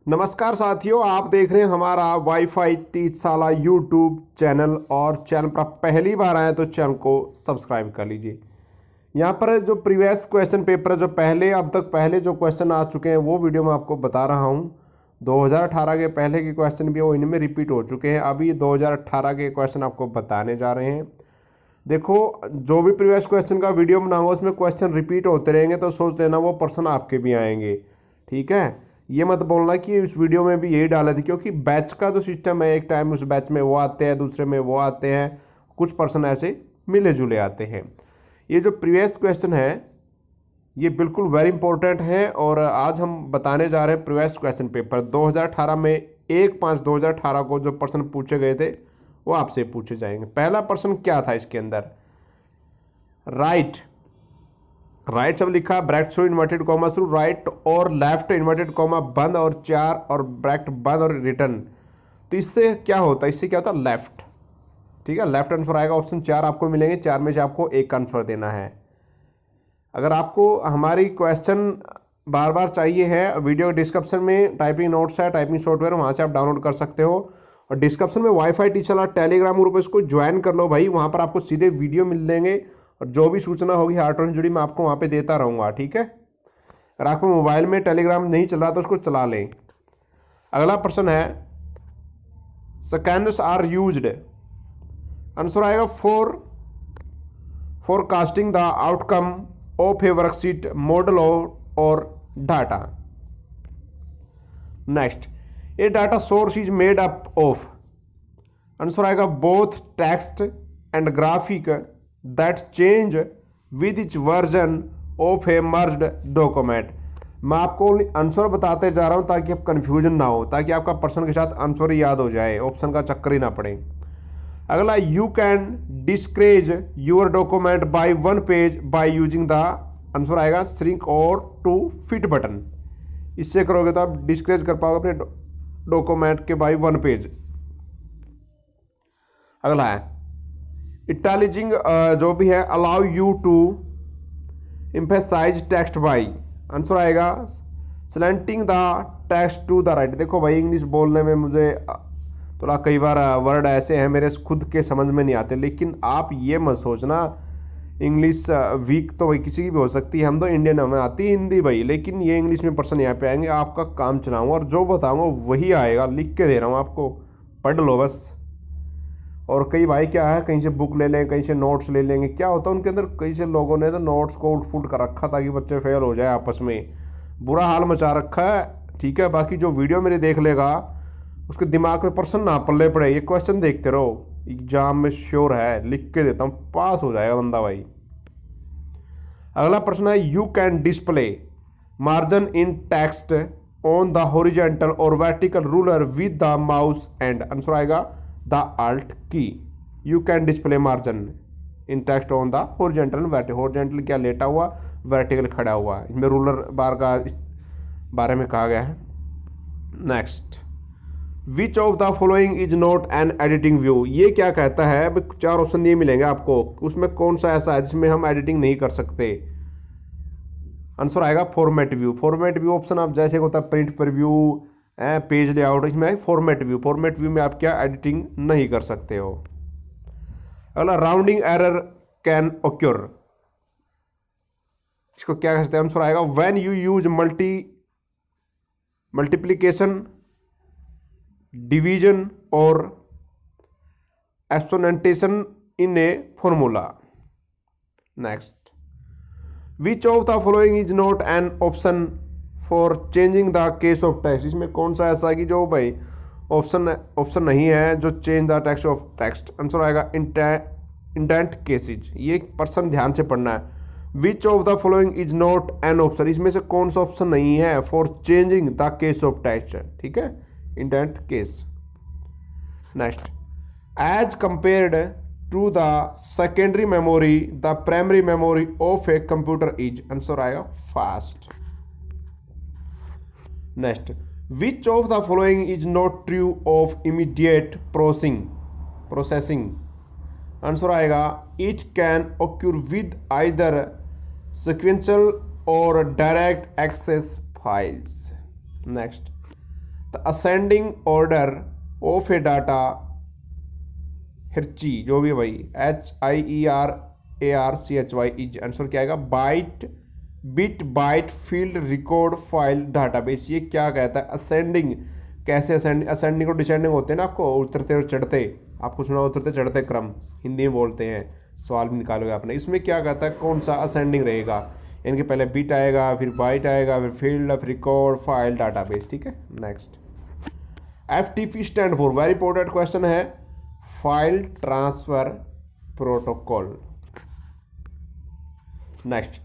नमस्कार साथियों, आप देख रहे हैं हमारा वाईफाई टीचशाला यूट्यूब चैनल। और चैनल पर आप पहली बार आए तो चैनल को सब्सक्राइब कर लीजिए। यहाँ पर जो प्रीवियस क्वेश्चन पेपर है, जो पहले अब तक पहले जो क्वेश्चन आ चुके हैं वो वीडियो मैं आपको बता रहा हूँ। 2018 के पहले के क्वेश्चन भी वो इनमें रिपीट हो चुके हैं। अभी 2018 के क्वेश्चन आपको बताने जा रहे हैं। देखो, जो भी प्रीवियस क्वेश्चन का वीडियो बनाऊंगा उसमें क्वेश्चन रिपीट होते रहेंगे, तो सोच लेना वो पर्सन आपके भी आएंगे। ठीक है, ये मत बोलना कि इस वीडियो में भी यही डाले थे, क्योंकि बैच का जो सिस्टम है, एक टाइम उस बैच में वो आते हैं, दूसरे में वो आते हैं, कुछ पर्सन ऐसे मिले जुले आते हैं। ये जो प्रीवियस क्वेश्चन है ये बिल्कुल वेरी इंपॉर्टेंट है, और आज हम बताने जा रहे हैं प्रीवियस क्वेश्चन पेपर 2018 में 1/5/2018 को जो प्रश्न पूछे गए थे वो आपसे पूछे जाएंगे। पहला प्रश्न क्या था इसके अंदर? राइट शब्द लिखा, ब्रैकेट शुरू, इन्वर्टेड कॉमा शुरू, राइट और लेफ्ट, इन्वर्टेड कॉमा बंद और 4 और ब्रैकेट बंद और रिटर्न। तो इससे क्या होता है? इससे क्या होता है? लेफ्ट। ठीक है, लेफ्ट आंसर आएगा। ऑप्शन 4 आपको मिलेंगे, 4 में से आपको एक आंसर देना है। अगर आपको हमारी क्वेश्चन बार बार चाहिए है, वीडियो डिस्क्रिप्शन में टाइपिंग नोट्स है, टाइपिंग सॉफ्टवेयर, वहाँ से आप डाउनलोड कर सकते हो। और डिस्क्रिप्शन में वाईफाई टीचर टेलीग्राम ग्रुप है, उसको ज्वाइन कर लो भाई। वहाँ पर आपको सीधे वीडियो मिल देंगे, और जो भी सूचना होगी हार्टोन जुड़ी मैं आपको वहाँ पे देता रहूँगा। ठीक है, अगर आपको मोबाइल में टेलीग्राम नहीं चल रहा तो उसको चला लें। अगला प्रश्न है, सेकेंड्स आर यूज्ड। आंसर आएगा forecasting the outcome of a worksheet, model और data. Next, a data source is made up of. Answer आएगा both text and graphic that change with each version of a merged document. मैं आपको answer बताते जा रहा हूं ताकि आप कंफ्यूजन ना हो, ताकि आपका प्रश्न के साथ आंसर याद हो जाए, ऑप्शन का चक्कर ही ना पड़े। अगला, you can decrease your document by 1 page by using the. Answer आएगा श्रिंक और टू फिट बटन। इससे करोगे तो आप डिस्क्रेज कर पाओगे अपने डॉक्यूमेंट के बाय 1 पेज। अगला है इटैलिजिंग, जो भी है, allow you to emphasize text by. Answer आएगा slanting the text to the right. देखो भाई, इंग्लिश बोलने में मुझे थोड़ा कई बार वर्ड ऐसे हैं मेरे खुद के समझ में नहीं आते, लेकिन आप ये मत सोचना इंग्लिश वीक तो भाई किसी की भी हो सकती है। हम तो इंडियन, हमें आती है हिंदी भाई, लेकिन ये इंग्लिश में पर्सन यहाँ पे आएंगे, आपका काम चलाऊंगा और जो बताऊंगा वही आएगा। लिख के दे रहा हूँ आपको, पढ़ लो बस। और कई भाई क्या है, कहीं से बुक ले लें, कहीं से नोट्स ले लेंगे। क्या होता है उनके अंदर, कई से लोगों ने तो नोट्स को उल्ट फुलट कर रखा ताकि बच्चे फेल हो जाए, आपस में बुरा हाल मचा रखा है। ठीक है, बाकी जो वीडियो मेरी देख लेगा उसके दिमाग में प्रश्न ना पल्ले पड़े, ये क्वेश्चन देखते रहो, एग्जाम में श्योर है, लिख के देता हूँ, पास हो जाएगा बंदा भाई। अगला प्रश्न है, you can display margin in text on the horizontal और vertical ruler with the mouse and. Answer आएगा the alt key. You can display margin in text on the horizontal vertical. Horizontal क्या, लेटा हुआ, वर्टिकल खड़ा हुआ। इसमें ruler बार का इस बारे में कहा गया है। Next, which of the following is not N editing view. ये क्या कहता है? 4 ऑप्शन ये मिलेंगे आपको, उसमें कौन सा ऐसा है जिसमें हम एडिटिंग नहीं कर सकते? आंसर आएगा format view. Format view option आप जैसे होता है प्रिंट प्रीव्यू, पेज लेआउट, इसमें फॉर्मेट व्यू में आप क्या एडिटिंग नहीं कर सकते हो। अगला, राउंडिंग एरर कैन ऑक्योर। इसको क्या कहते हैं? आंसर आएगा when you use multiplication, division और exponentiation in a formula. Next, which of the following is not an option for changing the case of text. इसमें कौन सा ऐसा है कि जो भाई ऑप्शन नहीं है जो change the text of text. Answer आएगा इंटेंट केसेज। ये पर्सन ध्यान से पढ़ना है। Which of the following is not an option, इसमें से कौन सा ऑप्शन नहीं है for changing the case of text. ठीक है, intent case. Next, as compared to the secondary memory the primary memory of a computer is. Answer आएगा fast. Next, which of the following is not true of immediate processing. Answer आएगा it can occur with either sequential or direct access files. Next, the ascending order of a data hierarchy, जो भी है भाई, HIERARCHY is, answer क्या आएगा, byte bit byte field record file database. ये क्या कहता है, असेंडिंग, कैसे असेंडिंग और डिसेंडिंग होते हैं ना, आपको उतरते और चढ़ते, आपको सुना उतरते चढ़ते क्रम हिंदी में बोलते हैं, सवाल भी निकालोगे आपने। इसमें क्या कहता है, कौन सा असेंडिंग रहेगा, इनके पहले बिट आएगा, फिर बाइट आएगा, फिर field of record file database. ठीक है, next FTP stand for, very important question है, file transfer protocol. Next,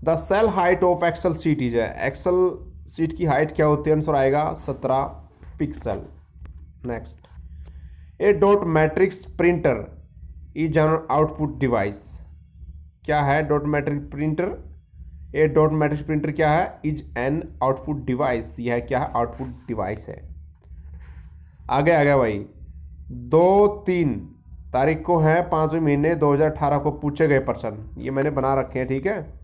the cell height of Excel sheet is, Excel sheet की हाइट क्या होती है, आंसर आएगा 17 pixel. Next, a dot matrix printer is an output device, क्या है dot matrix printer, a dot matrix printer क्या है, is an output device, यह क्या है, आउटपुट डिवाइस है। आगे आ गया भाई, 2-3 तारीख को है 5वें महीने 2018 को पूछे गए प्रश्न, ये मैंने बना रखे हैं। ठीक है,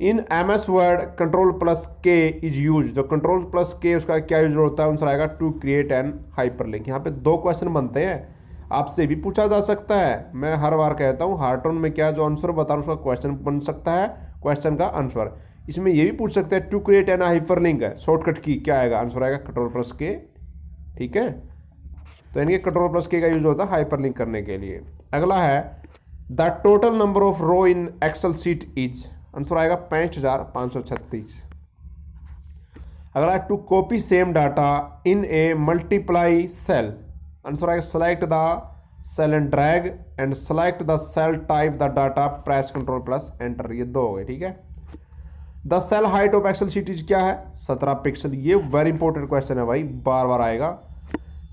इन MS word Ctrl+K is use, जो Ctrl+K उसका क्या यूज होता है, आंसर आएगा टू क्रिएट एन हाइपरलिंक। यहाँ पे 2 क्वेश्चन बनते हैं, आपसे भी पूछा जा सकता है, मैं हर बार कहता हूँ हार्टोन में क्या जो आंसर बता रहा हूँ उसका क्वेश्चन बन सकता है, क्वेश्चन का आंसर। इसमें ये भी पूछ सकते हैं टू क्रिएट एन हाइपरलिंक है, शॉर्टकट की क्या आएगा, आंसर आएगा Ctrl+K। ठीक है, तो इनके Ctrl+K का यूज होता है हाइपरलिंक करने के लिए। अगला है, the total number of row in Excel sheet is, answer आएगा 6536। अगला है, to copy same data in a multiply cell, answer आएगा select the cell and drag and select the cell type the data, press Ctrl+Enter, ये 2 हो गए। ठीक है, the cell height of Excel sheet is क्या है, 17 पिक्सल, ये very important question है भाई, बार बार आएगा।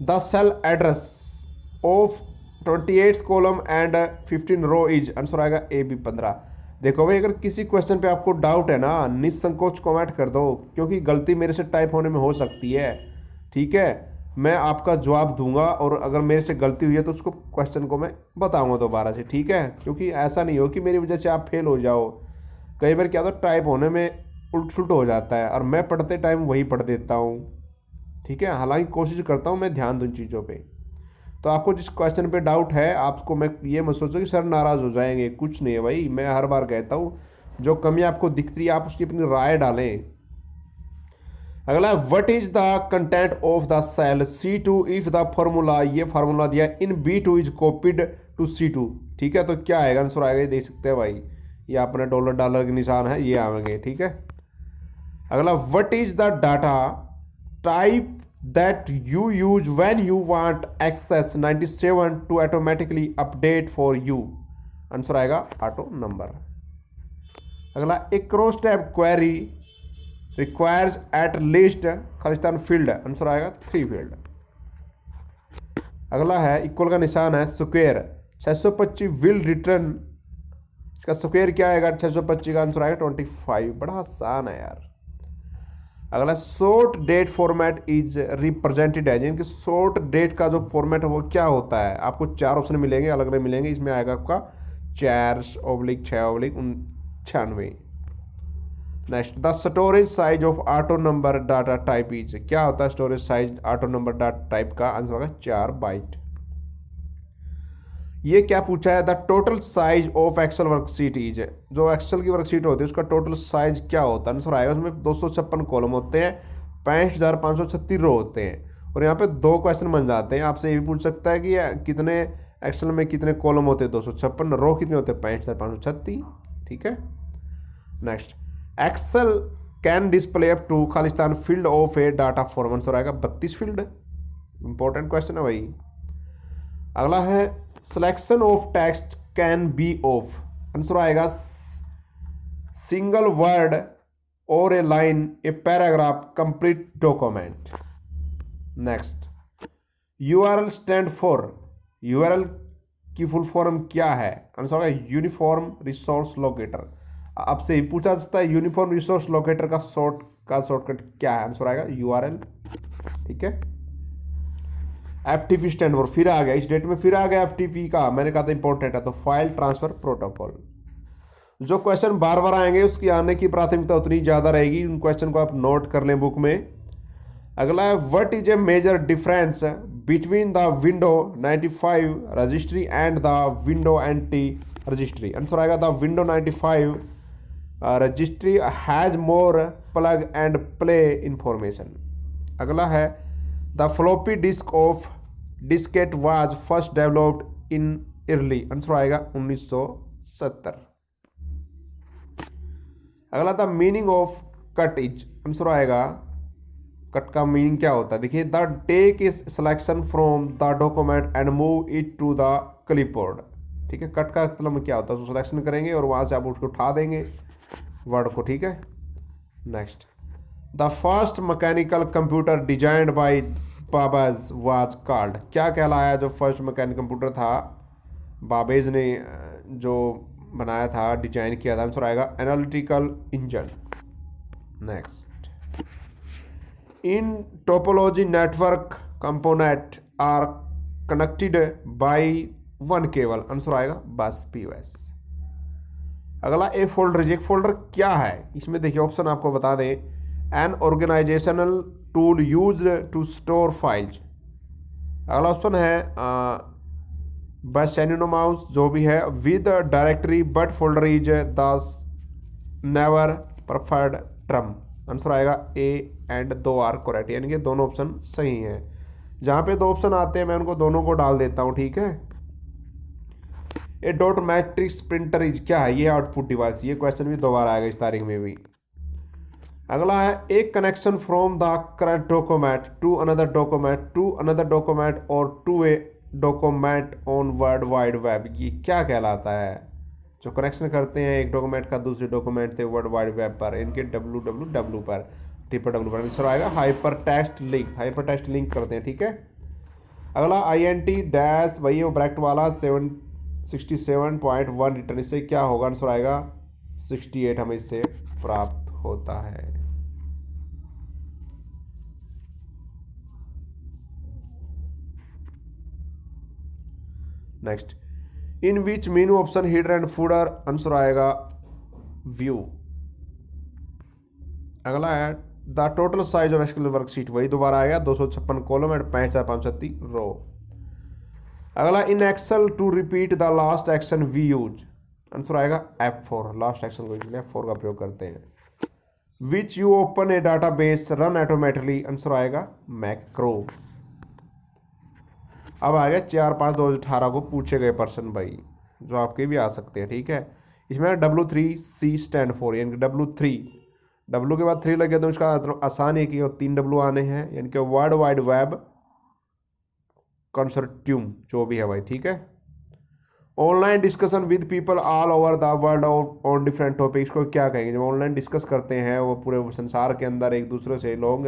The cell address of 28 column and 15 row is, answer आएगा AB 15। देखो भाई, अगर किसी क्वेश्चन पे आपको डाउट है ना, निसंकोच कमेंट कर दो, क्योंकि गलती मेरे से टाइप होने में हो सकती है। ठीक है, मैं आपका जवाब दूंगा, और अगर मेरे से गलती हुई है तो उसको क्वेश्चन को मैं बताऊंगा दोबारा से। ठीक है, क्योंकि ऐसा नहीं हो कि मेरी वजह से आप फेल हो जाओ। कई बार क्या होता है, टाइप होने में उल्ट सुलट हो जाता है, और मैं पढ़ते टाइम वही पढ़ देता हूँ। ठीक है, हालांकि कोशिश करता हूँ मैं ध्यान दूँ चीज़ों पे। तो आपको जिस क्वेश्चन पे डाउट है, आपको मैं ये मत सोचो कि सर नाराज़ हो जाएंगे, कुछ नहीं है भाई, मैं हर बार कहता हूँ जो कमी आपको दिखती है आप उसकी अपनी राय डालें। अगला, what is the content of the cell C2 if the formula, ये फार्मूला दिया in B2 is copied to C2। ठीक है, तो क्या आएगा, आंसर आएगा, ये देख सकते हैं भाई, ये अपने डॉलर के निशान है, ये आएंगे। ठीक है, अगला, what is the data type that you use when you want access 97 to automatically update for you, answer आएगा ऑटो नंबर। अगला, a cross tab query requires at least Khalistan field, answer आएगा 3 फील्ड। अगला है, इक्वल का निशान है, square 625 will return, इसका square क्या आएगा, 625 का आंसर आएगा 25, बड़ा आसान है यार। अगला, short date format is represented है, यानी कि शॉर्ट डेट का जो फॉर्मेट है वो क्या होता है, आपको 4 ऑप्शन मिलेंगे, अलग अलग मिलेंगे, इसमें आएगा आपका 4/6/96। Next, the storage size of auto number data type is, क्या होता है storage size auto number data type का, आंसर होगा 4 बाइट। ये क्या पूछा है, the total size of Excel worksheet is, जो एक्सेल की वर्कशीट होती है उसका टोटल साइज क्या होता है, आंसर आएगा, उसमें 256 कॉलम होते हैं, 65,536 रो होते हैं, और यहाँ पे 2 क्वेश्चन बन जाते हैं। आपसे ये भी पूछ सकता है कि कितने एक्सेल में कितने कॉलम होते हैं, 256, रो कितने होते हैं, 65,536। ठीक है, next, Excel can display up to खालिस्तान field of a data form, answer आएगा 32 फील्ड, इंपॉर्टेंट क्वेश्चन है भाई। अगला है, selection of text can be of, answer आएगा सिंगल वर्ड और a line, a paragraph, complete document. Next, URL stand for, URL की full form क्या है, आंसर आएगा यूनिफॉर्म रिसोर्स लोकेटर। आपसे पूछा जाता है यूनिफॉर्म रिसोर्स लोकेटर का शॉर्टकट क्या है, आंसर आएगा URL। ठीक है, FTP स्टैंड फॉर, फिर आ गया, इस डेट में फिर आ गया FTP का, मैंने कहा था इंपॉर्टेंट है, तो फाइल ट्रांसफर प्रोटोकॉल। जो क्वेश्चन बार बार आएंगे उसकी आने की प्राथमिकता उतनी ज़्यादा रहेगी, उन क्वेश्चन को आप नोट कर लें बुक में। अगला है what is a major difference between the window 95 registry and the window NT registry. Answer आएगा the window 95 registry has more plug and play information. अगला है the floppy disk of diskette was first developed in early. Answer आएगा 1970। अगला the meaning of cut is. Answer आएगा cut का meaning क्या होता है, देखिए the take is selection from the document and move it to the clipboard. ठीक है, कट का मतलब क्या होता है, तो सिलेक्शन करेंगे और वहां से आप उसको उठा देंगे वर्ड को। ठीक है, next the first mechanical computer designed by Babbage was called. क्या कहलाया जो फर्स्ट मैकेनिकल कंप्यूटर था बाबेज ने जो बनाया था, डिजाइन किया था। आंसर आएगा analytical engine. Next in topology network component are connected by one cable. Answer आएगा बस पीओएस। अगला ए फोल्डर। एक फोल्डर क्या है, इसमें देखिए ऑप्शन आपको बता दें, an organizational tool used to store files. अगला ऑप्शन है बस एनिनोमाउस जो भी है with directory but folder is the never preferred term. Answer आएगा ए एंड 2 आर करेक्ट, यानी कि दोनों ऑप्शन सही हैं। जहाँ पे 2 ऑप्शन आते हैं मैं उनको दोनों को डाल देता हूँ। ठीक है, ए डॉट मैट्रिक्स प्रिंटर इज क्या है, ये आउटपुट डिवाइस। ये क्वेश्चन भी दोबारा आएगा इस तारीख में भी। अगला है एक connection from the current document to another document और to a document on world wide web. ये क्या कहलाता है, जो कनेक्शन करते हैं एक डॉक्यूमेंट का दूसरे डॉक्यूमेंट से वर्ल्ड वाइड वेब पर, इनके www पर www पर। आंसर आएगा हाइपर टेक्स्ट लिंक करते हैं। ठीक है, अगला INT डैश वही वो ब्रैकेट वाला 767.1 रिटर्न, इससे क्या होगा, आंसर आएगा 68 हमें इससे प्राप्त होता है। Next in which menu option header and footer. Answer आएगा व्यू। अगला है the total size of SQL worksheet, वही दोबारा आएगा 256 कॉलम एंड 6536 रो। अगला in Excel to repeat the last action we use. Answer आएगा F4, लास्ट एक्शन को इसलिए F4 का प्रयोग करते हैं। Which you open a data base run automatically. Answer आएगा मैक्रो। अब आ गया 4/5/2018 को पूछे गए प्रश्न भाई, जो आपके भी आ सकते हैं। ठीक है, इसमें W3C स्टैंड फॉर, यानी कि W के बाद 3 लगे तो इसका आसान है कि 3 W आने हैं, यानी कि वर्ल्ड वाइड वेब कंसोर्टियम जो भी है भाई। ठीक है, online discussion with people all over the world on different topics को क्या कहेंगे, जब ऑनलाइन डिस्कस करते हैं वो पूरे संसार के अंदर एक दूसरे से लोग,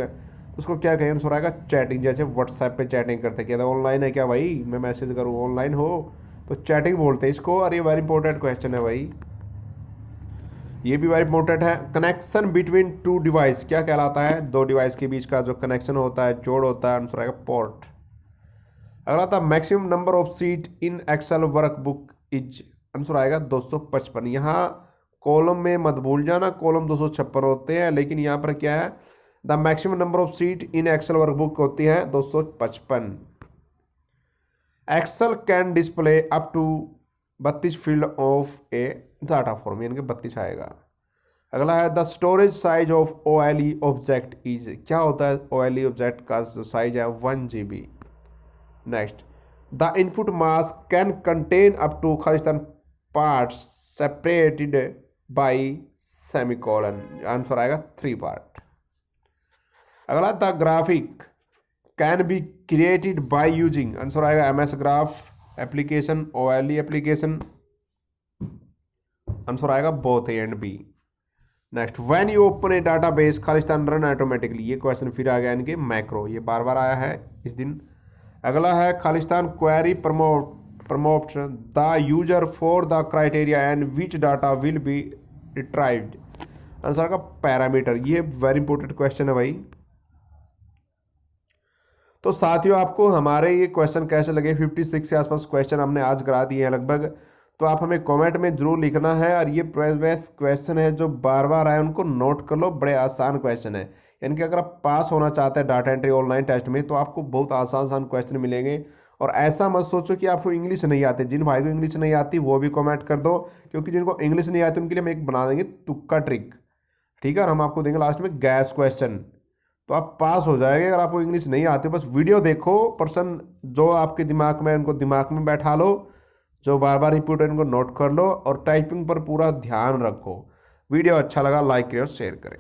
उसको क्या कहेंगे, आंसर आएगा चैटिंग। जैसे व्हाट्सएप पे चैटिंग करते क्या था, ऑनलाइन है क्या भाई, मैं मैसेज करूँ ऑनलाइन हो तो चैटिंग बोलते हैं इसको। और ये वेरी इंपॉर्टेंट क्वेश्चन है भाई, ये भी वेरी इंपॉर्टेंट है। कनेक्शन बिटवीन 2 डिवाइस क्या कहलाता है, 2 डिवाइस के बीच का जो कनेक्शन होता है, जोड़ होता है, आंसर आएगा पोर्ट। अगला था maximum number of sheet in Excel workbook is. Answer आएगा 255। यहाँ कॉलम में मत भूल जाना, कॉलम 256 होते हैं, लेकिन यहाँ पर क्या है, the maximum number of sheet in Excel workbook होती है 255। Excel can display up to 32 field of a data form, यानी कि 32 आएगा। अगला है the storage size of OLE object is. क्या होता है OLE ऑब्जेक्ट का जो साइज है 1 GB। Next the input mask can contain up to खालिस्तान parts separated by semicolon. Answer आएगा 3 पार्ट। अगला the graphic can be created by using. Answer आएगा MS graph application, OLE application. Answer आएगा both A and B। Next when you open a data base खालिस्तान run automatically. ये question फिर आ गया इनके मैक्रो, ये बार बार आया है इस दिन। अगला है खालिस्तान query promote the user for the criteria and which data will be retrieved. Answer का पैरामीटर। ये वेरी इंपॉर्टेंट क्वेश्चन है भाई। तो साथियों आपको हमारे ये क्वेश्चन कैसे लगे, 56 के आसपास क्वेश्चन हमने आज करा दिए हैं लगभग, तो आप हमें कमेंट में जरूर लिखना है। और ये प्रीवियस क्वेश्चन है जो बार बार आए उनको नोट कर लो, बड़े आसान क्वेश्चन है। यानी कि अगर आप पास होना चाहते हैं डाटा एंट्री ऑनलाइन टेस्ट में तो आपको बहुत आसान आसान क्वेश्चन मिलेंगे। और ऐसा मत सोचो कि आपको इंग्लिश नहीं आती। जिन भाई को इंग्लिश नहीं आती वो भी कमेंट कर दो, क्योंकि जिनको इंग्लिश नहीं आती उनके लिए हम एक बना देंगे तुक्का ट्रिक, ठीक है। और हम आपको देंगे लास्ट में गैस क्वेश्चन, तो आप पास हो जाएंगे। अगर आपको इंग्लिश नहीं आती बस वीडियो देखो, पर्सन जो आपके दिमाग में उनको दिमाग में बैठा लो, जो बार बार रिपीट है उनको नोट कर लो और टाइपिंग पर पूरा ध्यान रखो। वीडियो अच्छा लगा लाइक करें और शेयर करें।